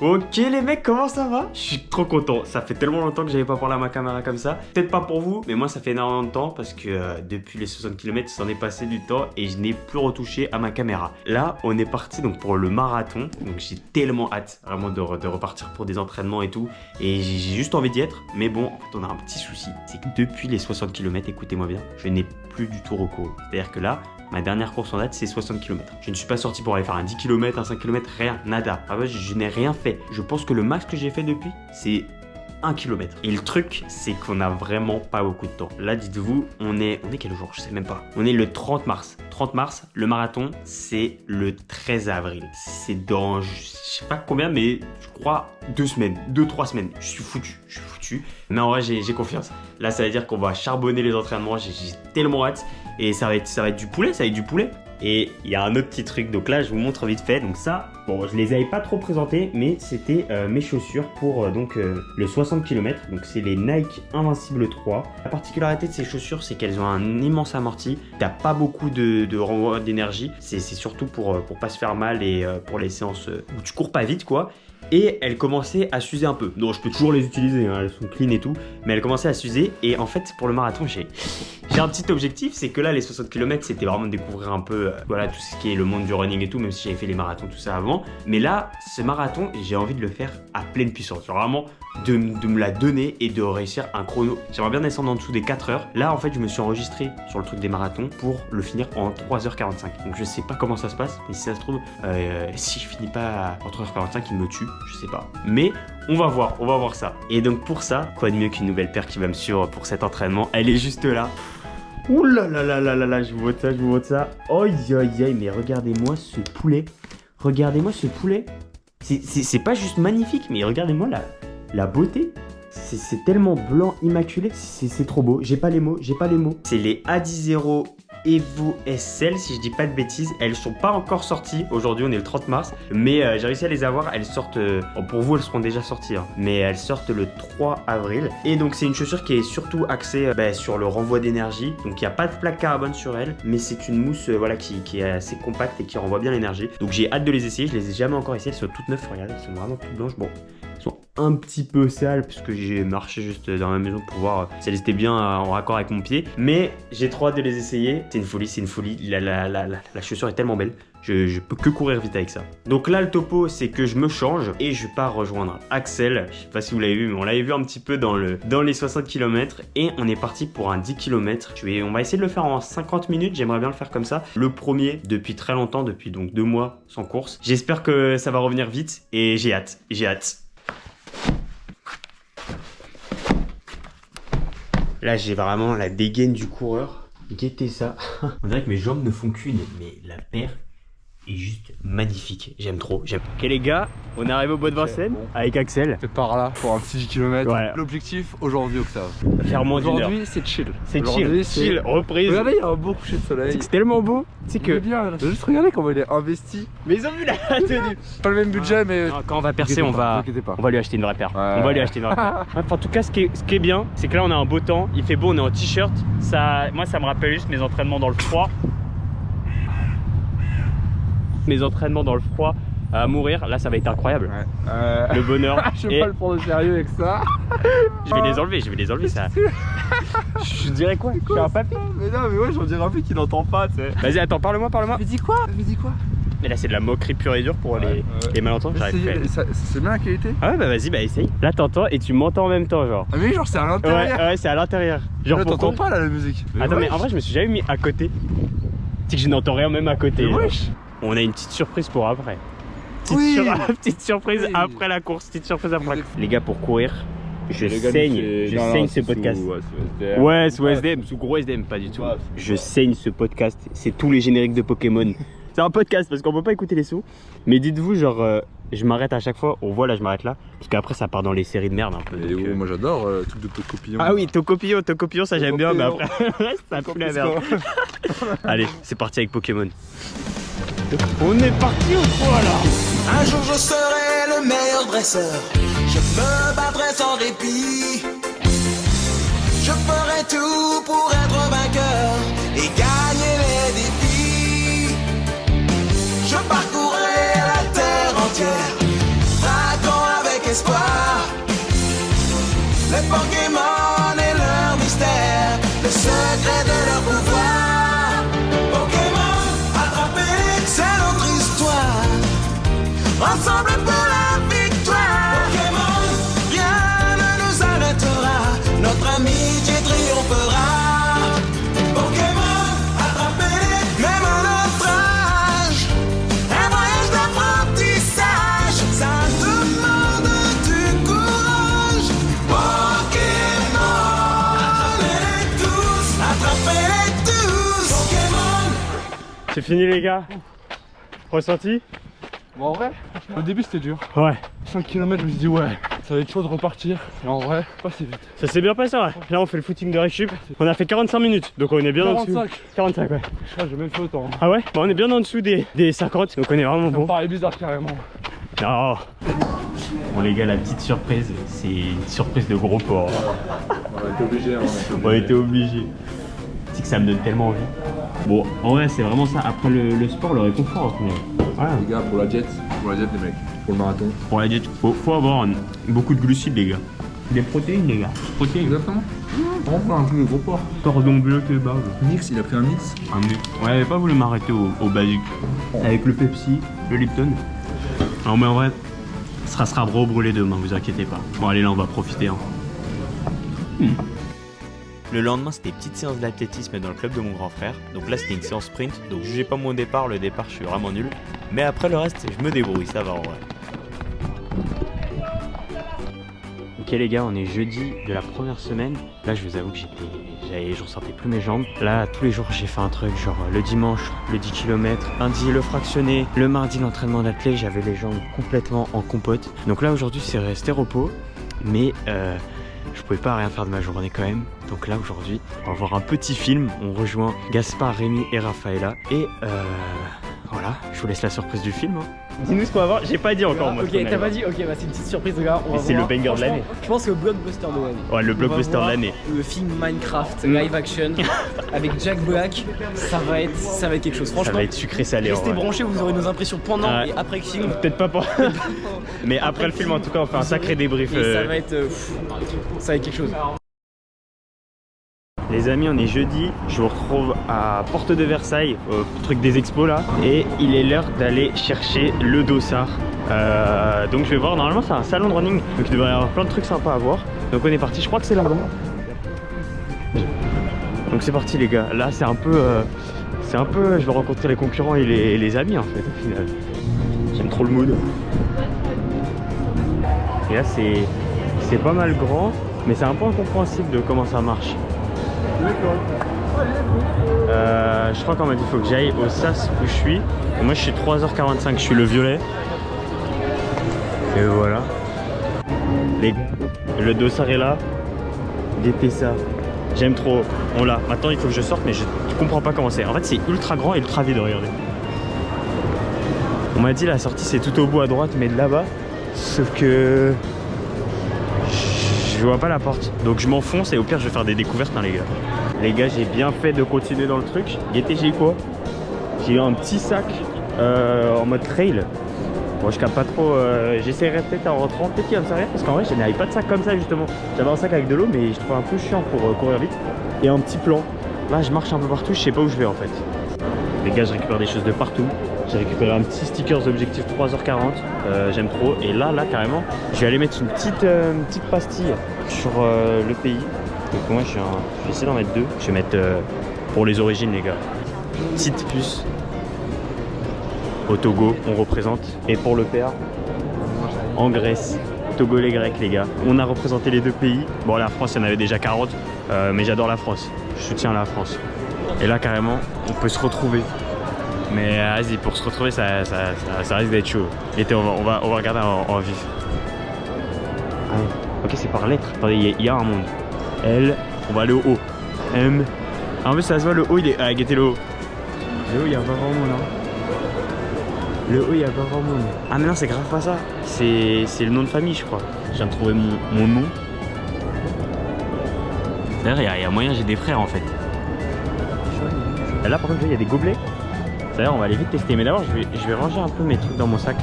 Ok les mecs, comment ça va? Je suis trop content, ça fait tellement longtemps que j'avais pas parlé à ma caméra comme ça. Peut-être pas pour vous, mais moi ça fait énormément de temps parce que depuis les 60 km, ça en est passé du temps et je n'ai plus retouché à ma caméra. Là, on est parti donc pour le marathon, donc j'ai tellement hâte vraiment de repartir pour des entraînements et tout. Et j'ai juste envie d'y être, mais bon, en fait on a un petit souci, c'est que depuis les 60 km, écoutez-moi bien, je n'ai plus du tout recouru. C'est-à-dire que là, ma dernière course en date, c'est 60 km. Je ne suis pas sorti pour aller faire un 10 km, un 5 km, rien, nada. Ah ouais, je n'ai rien fait. Je pense que le max que j'ai fait depuis, c'est 1 km. Et le truc, c'est qu'on a vraiment pas beaucoup de temps. Là, dites-vous, on est quel jour? Je sais même pas. On est le 30 mars. 30 mars, le marathon, c'est le 13 avril. C'est dans, je sais pas combien, mais je crois 2 semaines, 2-3 semaines. Je suis foutu. Mais en vrai, j'ai confiance. Là, ça veut dire qu'on va charbonner les entraînements. J'ai tellement hâte. Et ça va être du poulet, Et il y a un autre petit truc, donc là je vous montre vite fait. Donc ça, bon, je les avais pas trop présentés, mais c'était mes chaussures pour le 60 km. Donc c'est les Nike Invincible 3. La particularité de ces chaussures, c'est qu'elles ont un immense amorti. T'as pas beaucoup de renvoi d'énergie. C'est surtout pour pas se faire mal et pour les séances où tu cours pas vite quoi. Et elles commençaient à s'user un peu. Donc je peux toujours les utiliser, hein, elles sont clean et tout. Mais elles commençaient à s'user. Et en fait, pour le marathon, j'ai un petit objectif. C'est que là, les 60 km, c'était vraiment de découvrir un peu voilà, tout ce qui est le monde du running et tout. Même si j'avais fait les marathons, tout ça avant. Mais là, ce marathon, j'ai envie de le faire à pleine puissance. Genre vraiment de me la donner et de réussir un chrono. J'aimerais bien descendre en dessous des 4 heures. Là, en fait, je me suis enregistré sur le truc des marathons pour le finir en 3h45. Donc je sais pas comment ça se passe. Mais si ça se trouve, si je finis pas en 3h45, il me tue. Je sais pas. Mais on va voir ça. Et donc pour ça, quoi de mieux qu'une nouvelle paire qui va me suivre pour cet entraînement. Elle est juste là. Ouh là là là là là là, je vous montre ça. Aïe aïe aïe, mais regardez-moi ce poulet. Regardez-moi ce poulet. C'est pas juste magnifique, mais regardez-moi la beauté. C'est tellement blanc, immaculé. C'est trop beau. J'ai pas les mots. C'est les Adizero Evo SL, si je dis pas de bêtises. Elles sont pas encore sorties. Aujourd'hui, on est le 30 mars. Mais j'ai réussi à les avoir. Elles sortent, pour vous, elles seront déjà sorties. Hein, mais elles sortent le 3 avril. Et donc, c'est une chaussure qui est surtout axée sur le renvoi d'énergie. Donc, il n'y a pas de plaque carbone sur elle. Mais c'est une mousse voilà, qui est assez compacte et qui renvoie bien l'énergie. Donc, j'ai hâte de les essayer. Je les ai jamais encore essayées. Elles sont toutes neuves. Regardez, elles sont vraiment toutes blanches. Bon, elles sont un petit peu sales puisque j'ai marché juste dans ma maison pour voir si elles étaient bien en raccord avec mon pied. Mais j'ai trop hâte de les essayer. C'est une folie. La chaussure est tellement belle. Je peux que courir vite avec ça. Donc là, le topo, c'est que je me change et je pars rejoindre Axel. Je sais pas si vous l'avez vu, mais on l'avait vu un petit peu dans les 60 km. Et on est parti pour un 10 km. On va essayer de le faire en 50 minutes. J'aimerais bien le faire comme ça. Le premier depuis très longtemps, depuis donc 2 mois sans course. J'espère que ça va revenir vite et j'ai hâte. Là, j'ai vraiment la dégaine du coureur. Guettez ça. On dirait que mes jambes ne font qu'une, mais la paire est juste magnifique. J'aime trop. Ok les gars, on est arrivé au bois de Vincennes avec Axel. C'est par là pour un petit 10 km. Ouais. L'objectif aujourd'hui, Octave. Faire moins d'une heure. Aujourd'hui, c'est chill. C'est chill, reprise. Regardez, il y a un beau coucher de soleil. C'est tellement beau. Tu sais que. Bien, là. Juste regardez comment il est investi. Mais ils ont vu la tenue. Pas le même budget, mais. Non, quand on va percer, on va lui acheter une vraie paire. Ouais. On va lui acheter une vraie paire. Bref, en tout cas, ce qui est bien, c'est que là, on a un beau temps. Il fait beau, on est en t-shirt. Moi, ça me rappelle juste mes entraînements dans le froid. Mes entraînements dans le froid à mourir, là ça va être incroyable. Ouais. Le bonheur. Je vais pas le prendre au sérieux avec ça. Je vais les enlever ça. Je dirais quoi? Je suis un papy. Mais non, mais ouais, j'en dirais un peu qu'il n'entend pas, tu sais. Vas-y, attends, parle-moi. Mais dis quoi? Mais là c'est de la moquerie pure et dure pour les malentendus. C'est bien la qualité. Ah ouais, bah vas-y, essaye. Là t'entends et tu m'entends en même temps, genre. Ah, mais genre c'est à l'intérieur. Ouais, c'est à l'intérieur. Genre là, t'entends pas là la musique. Attends, mais en vrai, je me suis jamais mis à côté. C'est que je n'entends rien même à côté. Wesh. On a une petite surprise pour après. Petite surprise après la course. Les gars, pour courir, je saigne ce podcast. Ouais, sous SDM, sous gros SDM, pas du tout. Je saigne ce podcast. C'est tous les génériques de Pokémon. C'est un podcast parce qu'on peut pas écouter les sons. Mais dites-vous, genre, je m'arrête à chaque fois. On voit là, je m'arrête là. Parce qu'après, ça part dans les séries de merde un peu. Et moi j'adore le truc de Tocopillon. Ah oui, Tocopillon, ça j'aime bien. Mais après, ça pue la merde. Allez, c'est parti avec Pokémon. On est parti au point là. Un jour je serai le meilleur dresseur. Je me battrai sans répit. Je ferai tout pour être vainqueur et gagner les défis. Je parcourrai la terre entière, espoir. Les Pokémon et leur mystère, le secret de leur pouvoir. Pokémon, attrapez-les, c'est notre histoire. Ensemble pour la victoire. Pokémon, rien ne nous arrêtera, notre amitié triomphera. Pokémon, attrapez-les, même à notre âge. Un voyage d'apprentissage, ça demande du courage. Pokémon, attrapez-les tous, Pokémon. C'est fini les gars. Ressenti? Bon, en vrai, au début c'était dur. Ouais. 5 km, je me suis dit ouais, ça va être chaud de repartir. Et en vrai, pas si vite. Ça s'est bien passé ouais. Là on fait le footing de récup. On a fait 45 minutes, donc on est bien en dessous. 45 ouais. J'ai même fait autant. Ah ouais? Bon, on est bien en dessous des 50, donc on est vraiment Ça bon. me paraît bizarre carrément. Non. Bon les gars, la petite surprise, c'est une surprise de gros porc. On a été obligé. On était obligés. C'est que ça me donne tellement envie. Bon, en vrai c'est vraiment ça. Après le sport, le réconfort au final. Voilà. Les gars, pour la diète les mecs, pour le marathon. Pour la diète, faut avoir beaucoup de glucides les gars. Des protéines les gars. Protéines. Exactement. On prend un peu de gros porc. Cordon bleu kebab. Mix, il a pris un mix. Un mix. Ouais, j'avais pas voulu m'arrêter au basique. Avec le Pepsi, le Lipton. Non mais en vrai, ça sera brûlé demain, vous inquiétez pas. Bon allez là on va profiter. Hein. Le lendemain, c'était petite séance d'athlétisme dans le club de mon grand frère. Donc là, c'était une séance sprint. Donc jugez pas mon départ. Le départ, je suis vraiment nul. Mais après le reste, je me débrouille. Ça va en vrai. Ok les gars, on est jeudi de la première semaine. Là, je vous avoue que je ressentais plus mes jambes. Là, tous les jours, j'ai fait un truc. Genre le dimanche, le 10 km. Lundi, le fractionné. Le mardi, l'entraînement d'athlète. J'avais les jambes complètement en compote. Donc là, aujourd'hui, c'est resté repos. Mais je pouvais pas rien faire de ma journée quand même. Donc là aujourd'hui on va voir un petit film. On rejoint Gaspard, Rémi et Raphaëla. Et voilà, je vous laisse la surprise du film. Hein. Dis-nous ce qu'on va voir, j'ai pas dit encore moi. Ok, t'as pas dit, ok, bah c'est une petite surprise, regarde. Et c'est le banger de l'année. Je pense que le blockbuster de l'année. Ouais, le blockbuster de l'année. Le film Minecraft live action avec Jack Black, ça va être quelque chose. Franchement, ça va être sucré salé. Restez branchés, vous aurez nos impressions pendant et après le film. Peut-être pas pour. Mais après le film, en tout cas, on fait un sacré débrief. Et ça va être quelque chose. Les amis, on est jeudi, je vous retrouve à Porte de Versailles, au truc des expos là, et il est l'heure d'aller chercher le dossard. Donc je vais voir, normalement c'est un salon de running, donc il devrait y avoir plein de trucs sympas à voir. Donc on est parti, je crois que c'est là-bas. Donc c'est parti les gars, là c'est un peu, je vais rencontrer les concurrents et les amis en fait au final. J'aime trop le mood. Et là c'est pas mal grand, mais c'est un peu incompréhensible de comment ça marche. Je crois qu'on m'a dit qu'il faut que j'aille au SAS où je suis. Et moi je suis 3h45, je suis le violet. Et voilà. Le dossard est là. Guettez ça. J'aime trop. On l'a. Maintenant il faut que je sorte mais je comprends pas comment c'est. En fait c'est ultra grand et ultra vide, regardez. On m'a dit la sortie c'est tout au bout à droite mais de là-bas. Sauf que je vois pas la porte, donc je m'enfonce et au pire je vais faire des découvertes hein, les gars. Les gars, j'ai bien fait de continuer dans le truc. Guettez, j'ai eu quoi? J'ai eu un petit sac en mode trail. Bon, je capte pas trop, j'essaierai peut-être en rentrant, peut-être qu'il va me servir parce qu'en vrai je n'avais pas de sac comme ça justement. J'avais un sac avec de l'eau mais je trouve un peu chiant pour courir vite. Et un petit plan. Là je marche un peu partout, je sais pas où je vais en fait. Les gars, je récupère des choses de partout. J'ai récupéré un petit sticker objectif 3h40, j'aime trop. Et là carrément, je vais aller mettre une petite pastille sur le pays. Donc moi je vais essayer d'en mettre deux. Je vais mettre pour les origines les gars. Petite puce. Au Togo, on représente. Et pour le père, en Grèce, Togo les Grecs les gars. On a représenté les deux pays. Bon la France il y en avait déjà 40, mais j'adore la France. Je soutiens la France. Et là carrément, on peut se retrouver. Mais vas-y, pour se retrouver, ça risque d'être chaud. L'été, on va regarder en vif. Ah, ok, c'est par lettres. Attendez, il y a un monde. L, on va aller au O. M. Ah, en plus, ça se voit, le O, il est. Ah, guettez le O. Le O, il n'y a pas vraiment monde. Hein. Le O, il n'y a pas vraiment monde. Ah, mais non, c'est grave pas ça. C'est le nom de famille, je crois. Je viens de trouver mon nom. D'ailleurs, il y a moyen, j'ai des frères en fait. Là, par contre, il y a des gobelets. D'ailleurs, on va aller vite tester. Mais d'abord, je vais ranger un peu mes trucs dans mon sac.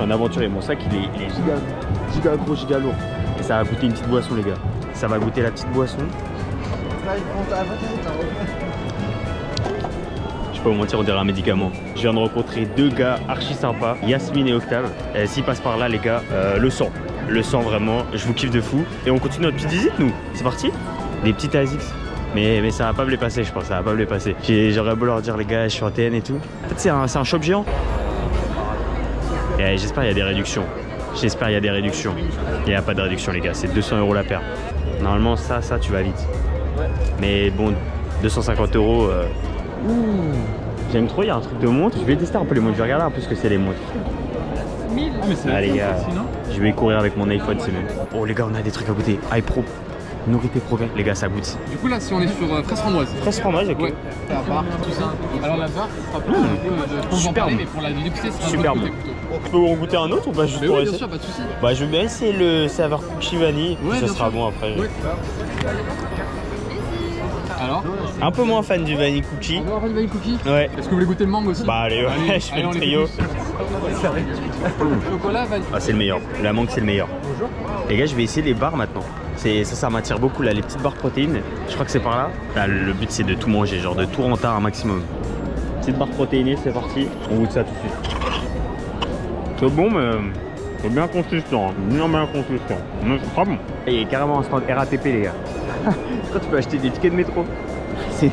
suis un aventurier, mon sac il est giga gros, giga lourd. Et ça va goûter une petite boisson les gars. Ça va goûter la petite boisson. Je peux pas vous mentir, on dirait un médicament. Je viens de rencontrer deux gars archi sympas, Yasmine et Octave. S'ils passent par là les gars, le sang vraiment, je vous kiffe de fou. Et on continue notre petite visite nous, c'est parti. Des petites ASICS. Mais ça va pas me les passer, je pense, ça va pas me les passer. J'aurais beau leur dire les gars, je suis en TN et tout. En fait c'est un shop géant. J'espère qu'il y a des réductions. J'espère qu'il y a des réductions. Il n'y a pas de réduction les gars, c'est 200 € la paire. Normalement ça tu vas vite. Mais bon, 250 €. J'aime trop, il y a un truc de montre. Je vais tester un peu les montres, je vais regarder un peu ce que c'est les montres. Ah les gars, je vais courir avec mon iPhone c'est même. Oh les gars, on a des trucs à goûter. iPro, Nourrité Progrès, les gars ça goûte. Du coup là si on est sur fraise framboise. Fraise framboise, ok. Ouais, la barre, tout ça. Alors la barre, sera plus de superbe. mais pour la l'épicer c'est superbe. On peut en goûter un autre ou pas juste mais pour oui, essayer? bien sûr, pas de soucis. Bah je vais bien essayer le saveur cookie vanille, Ouais, ça bien sera sûr. bon après. Ouais. Alors Un peu moins fan du vanille cookie. on va avoir une vanille cookie. Ouais. Est-ce que vous voulez goûter le mangue aussi? Bah allez, ouais, je fais le on les trio. fait tous. Chocolat, vanille. Ah c'est le meilleur, la mangue c'est le meilleur. Bonjour. Les gars je vais essayer les barres maintenant. Ça m'attire beaucoup là, les petites barres protéines. Je crois que c'est par là. Là le but c'est de tout manger, genre de tout rentrer un maximum. Petite barre protéinée, c'est parti. On goûte ça tout de suite. C'est bon mais c'est bien consistant, bien consistant. Mais c'est pas bon. Il y a carrément un stand RATP les gars. Je crois que tu peux acheter des tickets de métro. C'est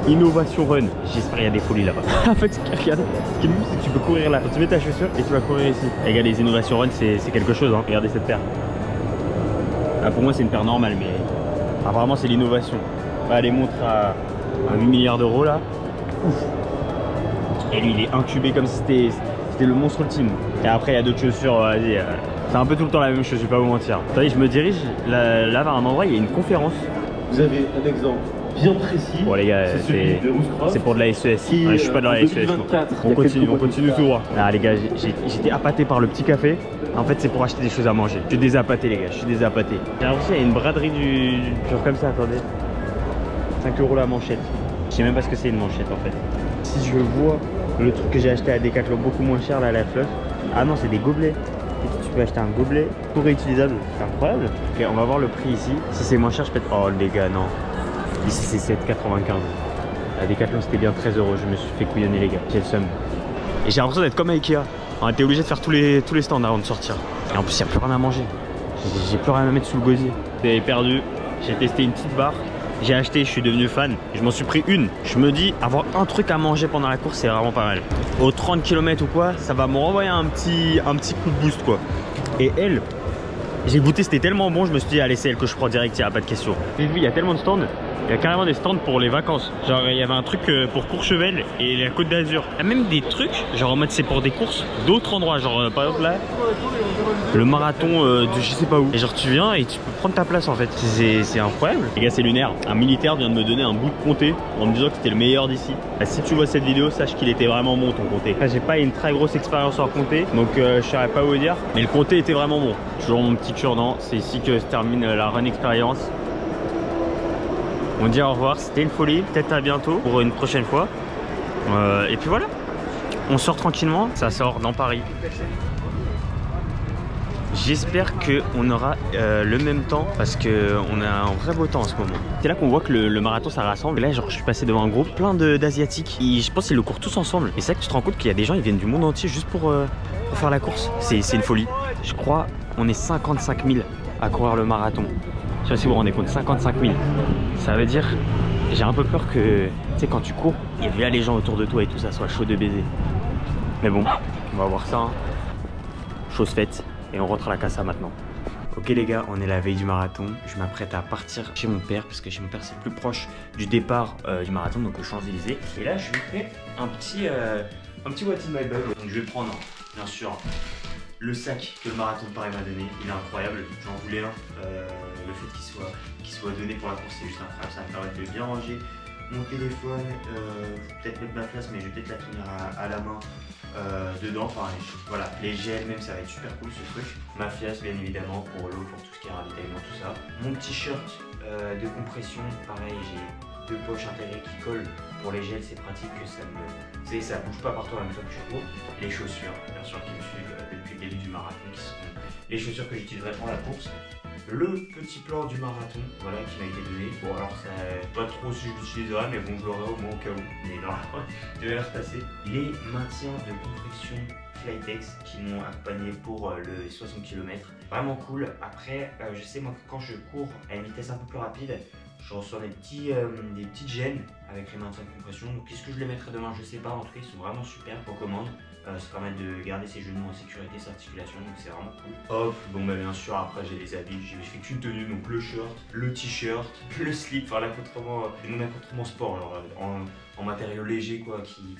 Innovation Run. J'espère qu'il y a des folies là-bas. En fait, regarde, ce qui est mieux, c'est que tu peux courir là. Tu mets ta chaussure et tu vas courir ici. Et regarde, les Innovation Run, c'est quelque chose. Hein. Regardez cette paire. Ah, pour moi, c'est une paire normale, mais apparemment, c'est l'innovation. Bah, les montres à 8 milliards d'euros là. Ouf. Et lui, il est incubé comme si c'était le monstre ultime. Et après, il y a d'autres chaussures, vas-y. C'est un peu tout le temps la même chose, je vais pas vous mentir. Vous savez, je me dirige là vers un endroit, il y a une conférence. Vous avez un exemple bien précis. Bon les gars, c'est pour de la SES. Ouais, je suis pas dans la SES. On continue tout droit. Ah les gars, j'étais appâté par le petit café. En fait, c'est pour acheter des choses à manger. Je suis désappâté les gars, je suis désappâté. J'ai l'impression qu'il y a une braderie genre comme ça, attendez. 5 € la manchette. Je sais même pas ce que c'est une manchette en fait. Si je vois le truc que j'ai acheté à Decathlon beaucoup moins cher là, à la fluff. Ah non, c'est des gobelets. Tu peux acheter un gobelet tout réutilisable, c'est incroyable. Ok, on va voir le prix ici. Si c'est moins cher, je peux être. Oh les gars, non. Ici c'est 7,95. À Decathlon c'était bien 13 €. Je me suis fait couillonner les gars. J'ai le seum. Et j'ai l'impression d'être comme à Ikea. On a été obligé de faire tous les stands avant de sortir. Et en plus, il n'y a plus rien à manger. J'ai plus rien à mettre sous le gosier. J'ai perdu. J'ai testé une petite barre. J'ai acheté, je suis devenu fan. Je m'en suis pris une. Je me dis, avoir un truc à manger pendant la course, c'est vraiment pas mal. Aux 30 km ou quoi, ça va me renvoyer un petit coup de boost quoi. Et elle, j'ai goûté, c'était tellement bon, je me suis dit, allez, c'est elle que je prends direct, il n'y a pas de question. J'ai vu, il y a tellement de stands. Il y a carrément des stands pour les vacances. Genre il y avait un truc pour Courchevel et la Côte d'Azur. Il y a même des trucs, genre en mode c'est pour des courses d'autres endroits. Genre par exemple là, le marathon de je sais pas où. Et genre tu viens et tu peux prendre ta place en fait. C'est incroyable. Les gars, c'est lunaire. Un militaire vient de me donner un bout de comté en me disant que c'était le meilleur d'ici. Si tu vois cette vidéo, sache qu'il était vraiment bon ton comté. J'ai pas une très grosse expérience en comté, donc je saurais pas vous dire. Mais le comté était vraiment bon. Toujours mon petit cure-dent. C'est ici que se termine la run expérience. On dit au revoir, c'était une folie, peut-être à bientôt pour une prochaine fois. Et puis voilà, on sort tranquillement, ça sort dans Paris. J'espère qu'on aura le même temps parce qu'on a un vrai beau temps en ce moment. C'est là qu'on voit que le marathon ça rassemble. Et là genre je suis passé devant un groupe plein d'asiatiques. Je pense qu'ils le courent tous ensemble. Et c'est là que tu te rends compte qu'il y a des gens, ils viennent du monde entier juste pour faire la course. C'est une folie. Je crois on est 55 000 à courir le marathon. Je sais pas si vous vous rendez compte, 55 000. Ça veut dire, j'ai un peu peur que, tu sais, quand tu cours, il y a les gens autour de toi et tout, ça soit chaud de baiser. Mais bon, on va voir ça. Hein. Chose faite, et on rentre à la casa maintenant. Ok les gars, on est la veille du marathon. Je m'apprête à partir chez mon père, parce que chez mon père c'est plus proche du départ du marathon, donc aux Champs-Élysées. Et là, je lui fais un petit what in my bag. Donc je vais prendre, bien sûr, le sac que le marathon de Paris m'a donné. Il est incroyable, j'en voulais un. Le fait qu'il soit donné pour la course, c'est juste incroyable. Ça va me permettre de bien ranger mon téléphone. Peut-être mettre ma place, mais je vais peut-être la tenir à la main dedans. Enfin, voilà, les gels, même ça va être super cool ce truc. Ma fiasse, bien évidemment, pour l'eau, pour tout ce qui est ravitaillement, tout ça. Mon t-shirt de compression, pareil, j'ai deux poches intégrées qui collent pour les gels, c'est pratique que ça me... Vous savez, ça bouge pas partout en même temps que je cours. Les chaussures, bien sûr, qui me suivent depuis le début du marathon, qui sont les chaussures que j'utiliserai pour la course. Le petit plan du marathon, voilà, qui m'a été donné. Bon, alors ça, pas trop si je l'utiliserai, mais bon, je l'aurai au moins au cas où. Mais normalement, il devrait se passer. Les maintiens de compression Flytex qui m'ont accompagné pour le 60 km. Vraiment cool. Après, je sais, moi, quand je cours à une vitesse un peu plus rapide, je ressens des petites gênes avec les maintiens de compression. Donc, est-ce que je les mettrai demain? Je sais pas. En tout cas, ils sont vraiment super. Je recommande. Ça permet de garder ses genoux en sécurité, ses articulations, donc c'est vraiment cool. Hop, bon bah bien sûr, après j'ai les habits, j'ai fait qu'une tenue, donc le shirt, le t-shirt, le slip, enfin l'accoutrement, mon accoutrement sport, genre en matériau léger quoi, qui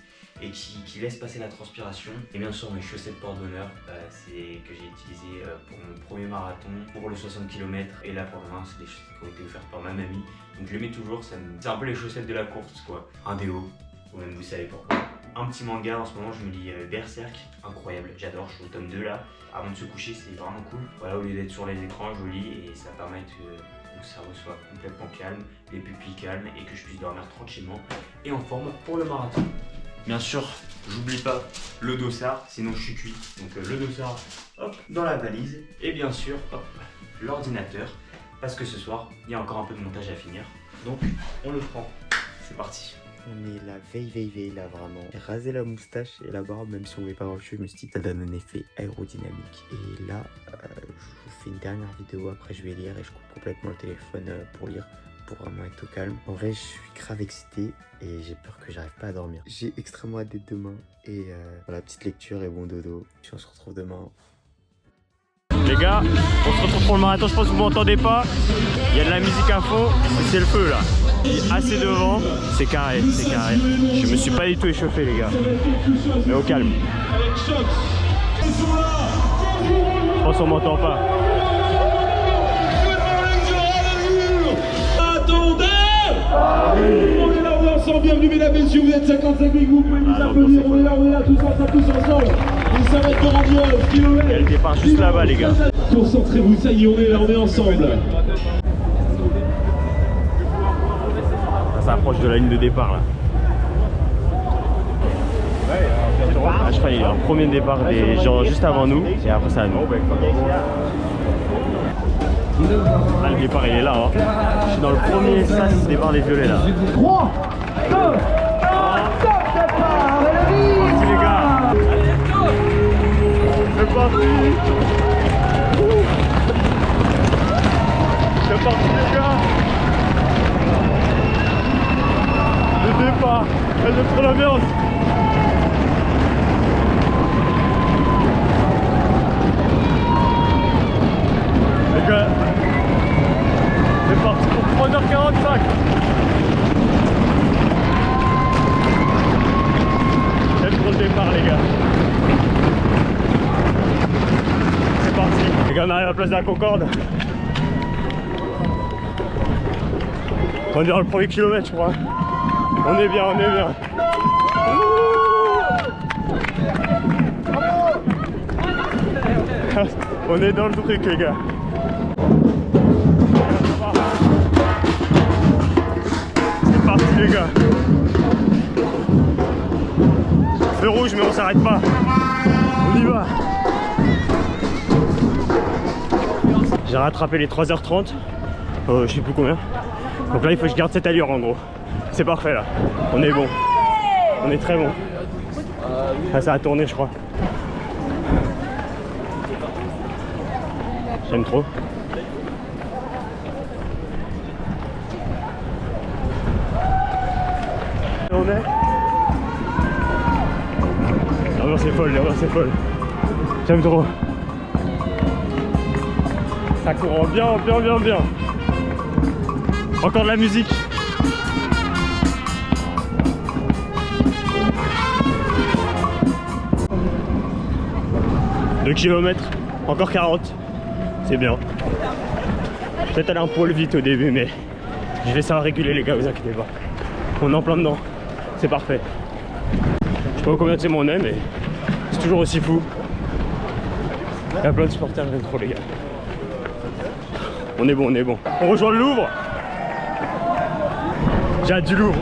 laisse passer la transpiration. Et bien sûr mes chaussettes porte-bonheur, que j'ai utilisées pour mon premier marathon, pour le 60 km, et là pour demain, c'est des chaussettes qui ont été offertes par ma mamie, donc je les mets toujours, c'est un peu les chaussettes de la course quoi. Un déo, ou même vous savez pourquoi. Un petit manga, en ce moment je me lis Berserk, incroyable, j'adore, je suis au tome 2 là. Avant de se coucher, c'est vraiment cool. Voilà, au lieu d'être sur les écrans, je lis et ça permet que mon cerveau soit complètement calme, les pupilles calmes et que je puisse dormir tranquillement et en forme pour le marathon. Bien sûr, j'oublie pas le dossard, sinon je suis cuit. Donc le dossard, hop, dans la valise. Et bien sûr, hop, l'ordinateur, parce que ce soir, il y a encore un peu de montage à finir. Donc on le prend, c'est parti. On est la veille là vraiment. J'ai rasé la moustache et la barbe, même si on ne met pas grand-chose, je me suis dit que ça donne un effet aérodynamique. Et là, je vous fais une dernière vidéo, après je vais lire et je coupe complètement le téléphone pour lire, pour vraiment être au calme. En vrai, je suis grave excité et j'ai peur que j'arrive pas à dormir. J'ai extrêmement hâte d'être demain et voilà, petite lecture et bon dodo. Puis on se retrouve demain. Les gars, on se retrouve pour le marathon, je pense que vous m'entendez pas. Il y a de la musique à fond, c'est le feu là. Assez devant, c'est carré, c'est carré. Je me suis pas du tout échauffé les gars. Mais au calme. Je pense qu'on m'entend pas. Attendez! On est là, on est ensemble, bienvenue mesdames et messieurs, vous êtes 55 000, vous pouvez nous applaudir, on est là, tous ensemble. Et ça va être grandiose, kilomètre. Elle départ juste là-bas les gars. Concentrez-vous, ça y est, on est là, on est ensemble. Ça approche de la ligne de départ là. Ah, je crois qu'il y a un premier départ des gens juste avant nous et après ça à nous. Ah, le départ il est là hein. Je suis dans le premier sas départ des violets là. 3, 2, 1, top départ, Merci les gars. C'est parti. C'est parti les gars. Le départ, elle est trop la merde. Les gars, c'est parti pour 3h45. C'est trop le départ les gars. C'est parti. Les gars, on arrive à la place de la Concorde. On est dans le premier kilomètre je crois. On est bien, on est bien. On est dans le truc les gars. C'est parti les gars. Feu rouge mais on s'arrête pas. On y va. J'ai rattrapé les 3h30. Je sais plus combien. Donc là il faut que je garde cette allure en gros. C'est parfait là. On est bon. On est très bon. Ah, ça a tourné je crois. J'aime trop. On est. L'ambiance est folle, l'ambiance est folle. J'aime trop. Ça court bien. Encore de la musique. Deux kilomètres, encore 40. C'est bien. Peut-être aller un poil vite au début, mais je vais savoir réguler les gars, vous inquiétez pas. On est en plein dedans, c'est parfait. Je sais pas combien de c'est mon nez, mais c'est toujours aussi fou. Il y a plein de supporters, j'aime trop les gars. On est bon, on est bon. On rejoint le Louvre. J'ai hâte du lourd.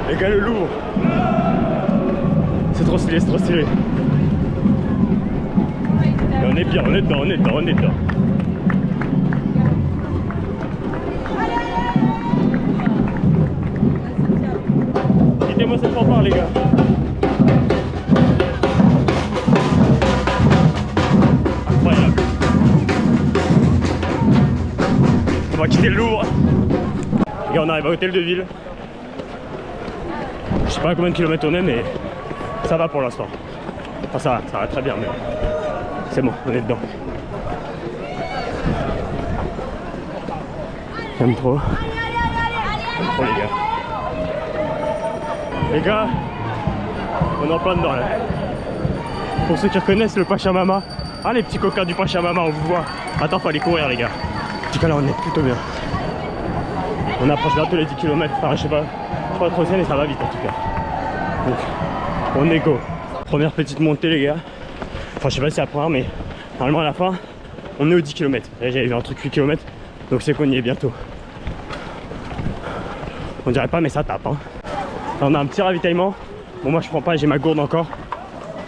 Les gars, le lourd. C'est trop stylé, c'est trop stylé. Mais on est bien, on est dedans, on est dedans, on est dedans. Quittez-moi cette fanfare les gars. Incroyable. On va quitter le Louvre. Les gars, on arrive à Hôtel de Ville. Je sais pas à combien de kilomètres on est, mais ça va pour l'instant. Enfin ça va très bien, mais c'est bon, on est dedans. J'aime trop. J'aime trop les gars. Les gars, on est en plein dedans là. Pour ceux qui reconnaissent le Pachamama, ah les petits coquins du Pachamama, on vous voit. Attends, faut aller courir les gars. En tout cas là on est plutôt bien. On approche bientôt les 10 km, enfin je sais pas trop mais ça va vite en tout cas. Donc on est go. Première petite montée les gars. Enfin je sais pas si c'est la première mais normalement à la fin on est aux 10 km. Là j'avais vu un truc 8 km donc c'est qu'on y est bientôt. On dirait pas mais ça tape hein. Là, on a un petit ravitaillement. Bon moi je prends pas, j'ai ma gourde encore.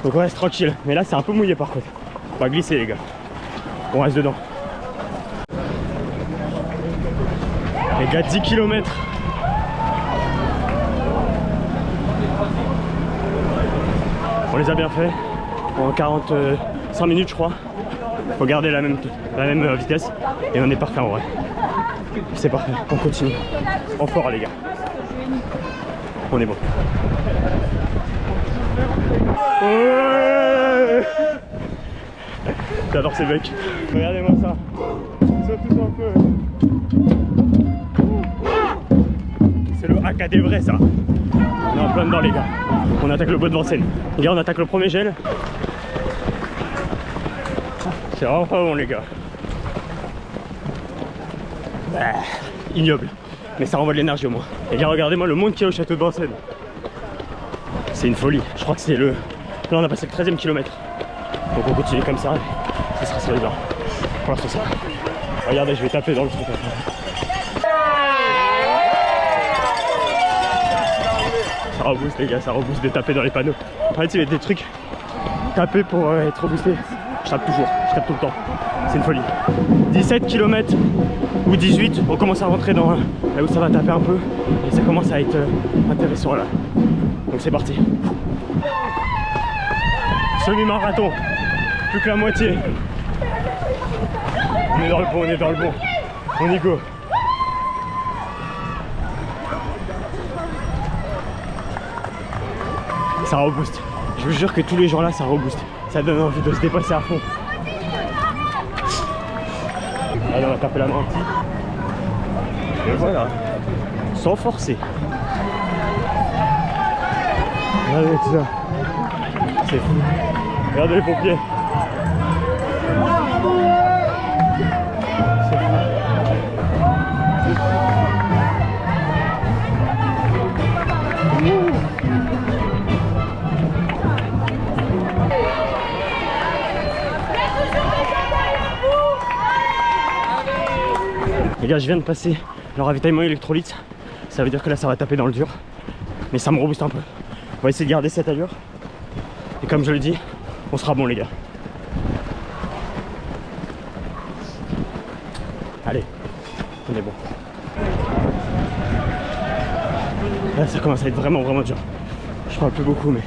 Donc on reste tranquille. Mais là c'est un peu mouillé par contre. On va glisser les gars. On reste dedans. Les gars 10 km. On les a bien fait. En 45 minutes je crois. Faut garder la même vitesse. Et on est parfait en vrai. C'est parfait. On continue. En fort les gars. On est bon. Ouais, j'adore ces mecs. Regardez-moi ça. Saute tous un peu. C'est le haka des vrais ça. On est en plein dedans les gars. On attaque le bois de Vincennes. Les gars on attaque le premier gel. C'est vraiment pas bon les gars. Ignoble. Mais ça renvoie de l'énergie au moins. Les gars regardez-moi le monde qu'il y a au château de Vincennes. C'est une folie. Je crois que c'est le... Là on a passé le 13e kilomètre. Donc on continue comme ça. Ça sera sur les barres. Pour l'instant ça. Regardez je vais taper dans le truc. Ça rebooste les gars, ça rebooste de taper dans les panneaux. En fait il y a des trucs. Taper pour être reboosté. Je tape toujours, je tape tout le temps. C'est une folie. 17 km ou 18, on commence à rentrer dans là où ça va taper un peu. Et ça commence à être intéressant là. Donc c'est parti. Semi-marathon. Plus que la moitié. On est dans le bon, on est dans le bon. On y go. Ça rebooste. Je vous jure que tous les jours là ça rebooste. Ça donne envie de se dépasser à fond. Allez, on va taper la main un petit. Et voilà. Sans forcer. Regardez tout ça. C'est fou. Regardez les pompiers. C'est fou. Les gars, je viens de passer le ravitaillement électrolyte. Ça veut dire que là, ça va taper dans le dur. Mais ça me rebooste un peu. On va essayer de garder cette allure. Et comme je le dis, on sera bon les gars. Allez, on est bon. Là, ça commence à être vraiment dur. Je parle plus beaucoup, mais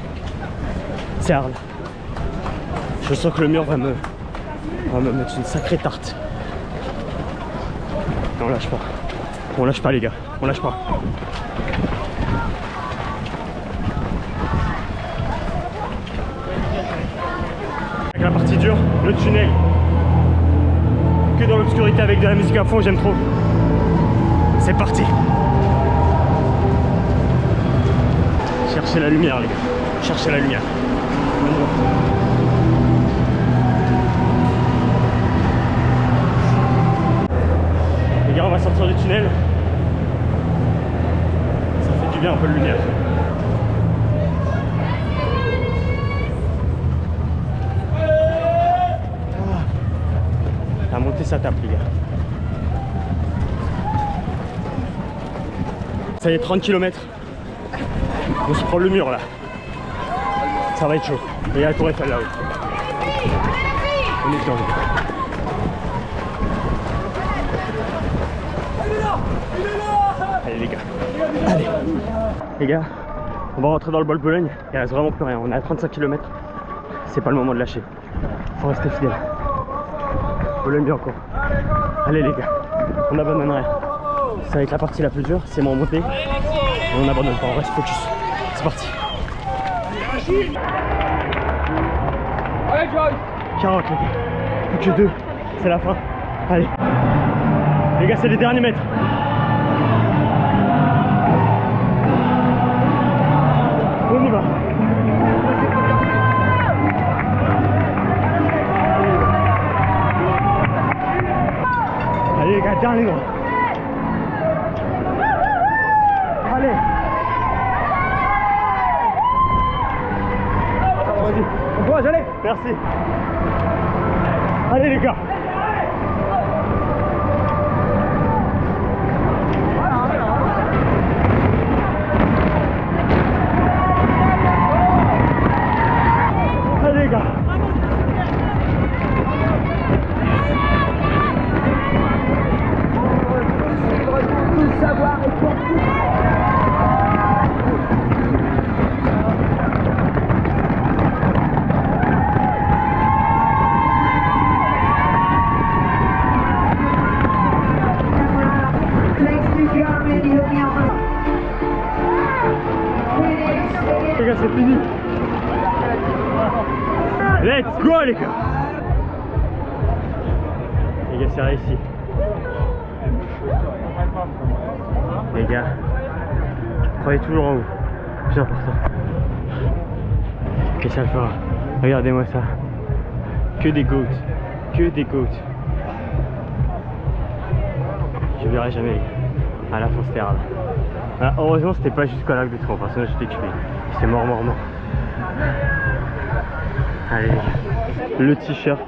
c'est hard. Je sens que le mur va me mettre une sacrée tarte. On lâche pas. On lâche pas les gars. On lâche pas. Avec la partie dure, le tunnel. Que dans l'obscurité avec de la musique à fond, j'aime trop. C'est parti. Cherchez la lumière les gars. Cherchez la lumière. Les gars, on va sortir du tunnel. Ça fait du bien un peu de lumière. Après ça tape les gars. Ça y est, 30 km. On se prend le mur là. Ça va être chaud. Et il y a la tour Eiffel là-haut. On est dedans. Allez les gars. Allez. Les gars, on va rentrer dans le bol Bologne. Il reste vraiment plus rien. On est à 35 km. C'est pas le moment de lâcher. Faut rester fidèle. Bologne bien encore. Allez les gars. On abandonne rien. Ça va être la partie la plus dure. C'est mon montée. Et on abandonne pas. On reste focus. C'est parti. 40 les gars. Plus que 2. C'est la fin. Allez. Les gars, c'est les derniers mètres. On y va. Allez les gars, dernier droit. Allez. Vas-y. Bon courage, allez. Merci. Allez les gars. Allez les gars. Les gars, c'est fini. Let's go les gars. Les gars, c'est réussi. Les gars, croyez toujours en vous. C'est important. Et ça le fera. Regardez-moi ça. Que des goats. Que des goats. Je verrai jamais les gars. À la fin c'était hard. Ah, heureusement c'était pas jusqu'à l'arc de triomphe, sinon j'étais tué. C'est mort. Allez les gars. Le t-shirt,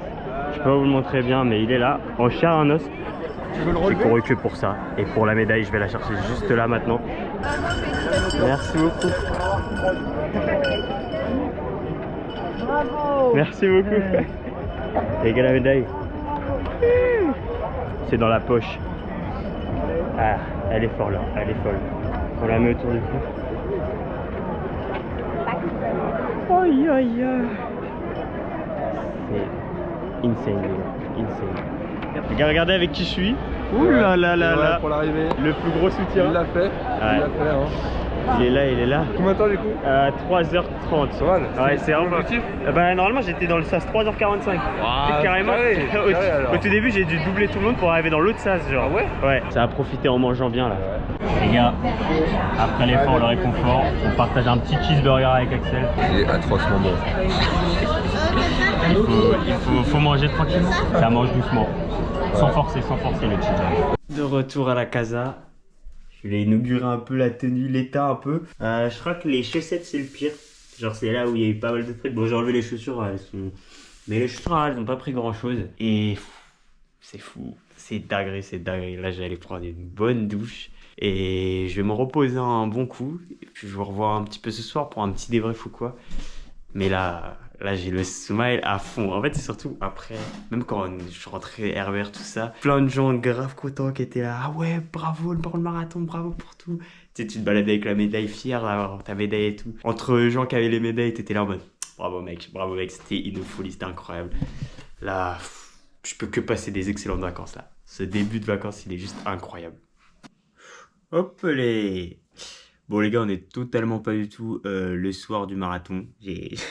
je peux pas vous le montrer bien mais il est là, en chair et en os. J'ai couru que pour ça. Et pour la médaille, je vais la chercher juste là maintenant. Merci beaucoup. Merci beaucoup. Les gars, la médaille. C'est dans la poche. Ah, elle est folle là, elle est folle. On la met autour du cou. Aïe aïe aïe. C'est insane, insane. Les gars, regardez avec qui je suis. Ouh là là là là. Pour l'arrivée. Le plus gros soutien. Il l'a fait. Ouais. Il l'a fait, hein. Il est là. Combien de temps du coup 3h30. Ça va, ouais, c'est vraiment. Bah, normalement, j'étais dans le sas 3h45. Carrément. Au tout début, j'ai dû doubler tout le monde pour arriver dans l'autre sas. Genre. Ah ouais. Ouais, ça a profité en mangeant bien là. Les gars, après l'effort, le réconfort, on partage un petit cheeseburger avec Axel. Il est atrocement bon. Il faut manger tranquillement. Ça mange doucement. Sans forcer le cheeseburger. De retour à la casa. Je vais inaugurer un peu la tenue, l'état un peu. Je crois que les chaussettes c'est le pire. Genre c'est là où il y a eu pas mal de trucs. Bon, j'ai enlevé les chaussures, elles sont... Mais les chaussures, elles n'ont pas pris grand chose. Et c'est fou. C'est dinguerie. Là, j'allais prendre une bonne douche. Et je vais me reposer un bon coup. Et puis je vous revois un petit peu ce soir pour un petit débrief ou quoi. Mais là j'ai le smile à fond. En fait, c'est surtout après, même quand je rentrais RER, tout ça, plein de gens grave contents qui étaient là. Ah ouais, bravo pour le marathon, bravo pour tout. Tu sais, tu te baladais avec la médaille, fier d'avoir ta médaille et tout. Entre gens qui avaient les médailles, t'étais là en mode bravo mec, c'était une folie, c'était incroyable. Là, je peux que passer des excellentes vacances là. Ce début de vacances, il est juste incroyable. Hop les. Bon les gars, on est totalement pas du tout le soir du marathon.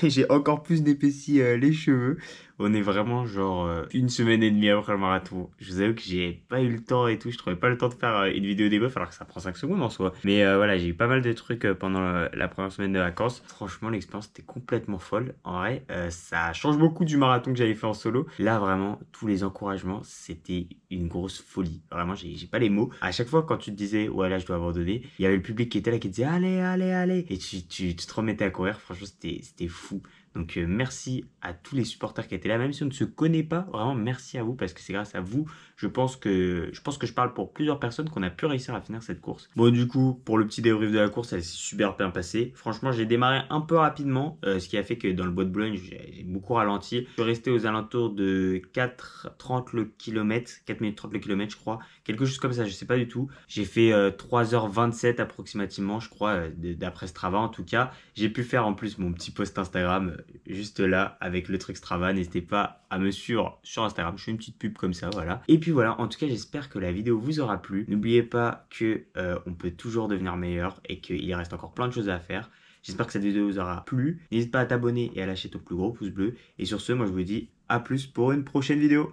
J'ai encore plus d'épaissi les cheveux. On est vraiment genre une semaine et demie après le marathon. Je vous avoue que j'ai pas eu le temps et tout. Je trouvais pas le temps de faire une vidéo débrief alors que ça prend 5 secondes en soi. Mais voilà, j'ai eu pas mal de trucs pendant la première semaine de vacances. Franchement, l'expérience était complètement folle. En vrai, ça change beaucoup du marathon que j'avais fait en solo. Là, vraiment, tous les encouragements, c'était une grosse folie. Vraiment, j'ai pas les mots. À chaque fois, quand tu te disais, ouais, là, je dois abandonner, il y avait le public qui était là qui disait, allez. Et tu te remettais à courir. Franchement, c'était fou. Donc merci à tous les supporters qui étaient là, même si on ne se connaît pas, vraiment merci à vous parce que c'est grâce à vous, je pense que je parle pour plusieurs personnes qu'on a pu réussir à finir cette course. Bon du coup, pour le petit débrief de la course, elle s'est super bien passée. Franchement, j'ai démarré un peu rapidement, ce qui a fait que dans le bois de Boulogne, j'ai beaucoup ralenti. Je suis resté aux alentours de 4,30 le kilomètre, 4 minutes 30 le kilomètre je crois, quelque chose comme ça, je sais pas du tout. J'ai fait 3h27 approximativement, je crois, d'après Strava en tout cas. J'ai pu faire en plus mon petit post Instagram juste là avec le truc Strava. N'hésitez pas à me suivre sur Instagram. Je fais une petite pub comme ça, voilà. Et puis voilà, en tout cas, j'espère que la vidéo vous aura plu. N'oubliez pas que on peut toujours devenir meilleur et qu'il reste encore plein de choses à faire. J'espère que cette vidéo vous aura plu. N'hésite pas à t'abonner et à lâcher ton plus gros pouce bleu. Et sur ce, moi je vous dis à plus pour une prochaine vidéo.